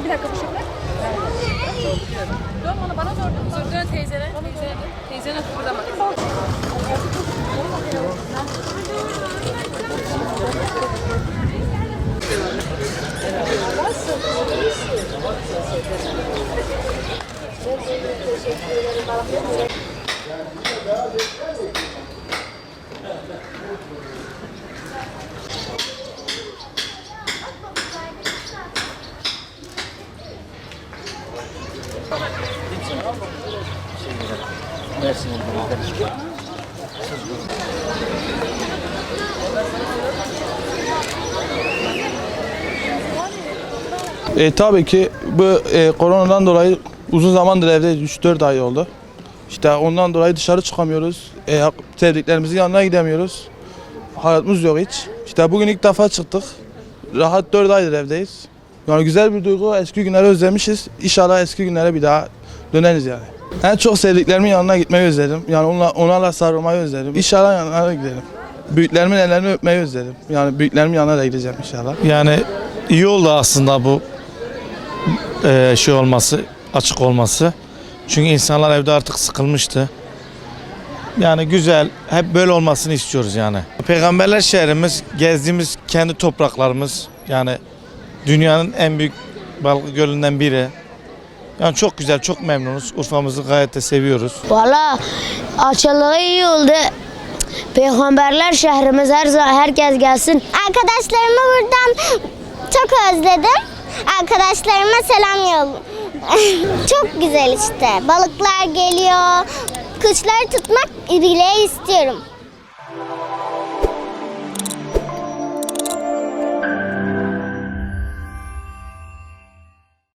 Bir dakika bir şey ver. Dön bana sor. Dön teyzene. Teyzene kıpırdama. Tabii ki bu koronadan dolayı uzun zamandır evde 3-4 ay oldu. İşte ondan dolayı dışarı çıkamıyoruz. Sevdiklerimizin yanına gidemiyoruz. Hayatımız yok hiç. İşte bugün ilk defa çıktık. Rahat 4 aydır evdeyiz. Yani güzel bir duygu. Eski günleri özlemişiz. İnşallah eski günlere bir daha döneriz yani. En çok sevdiklerimin yanına gitmeyi özledim. Yani onlarla sarılmayı özledim. İnşallah yanlarına gidelim. Büyüklerimin ellerini öpmeyi özledim. Yani büyüklerimin yanına da gideceğim inşallah. Yani iyi oldu aslında bu şey olması, açık olması. Çünkü insanlar evde artık sıkılmıştı. Yani güzel, hep böyle olmasını istiyoruz yani. Peygamberler şehrimiz, gezdiğimiz kendi topraklarımız. Yani dünyanın en büyük balık gölünden biri. Yani çok güzel, çok memnunuz. Urfa'mızı gayet de seviyoruz. Valla açılığı iyi oldu. Peygamberler şehrimiz herkes gelsin. Arkadaşlarımı buradan çok özledim. Arkadaşlarıma selam yol. Çok güzel işte. Balıklar geliyor. Kuşları tutmak bile istiyorum.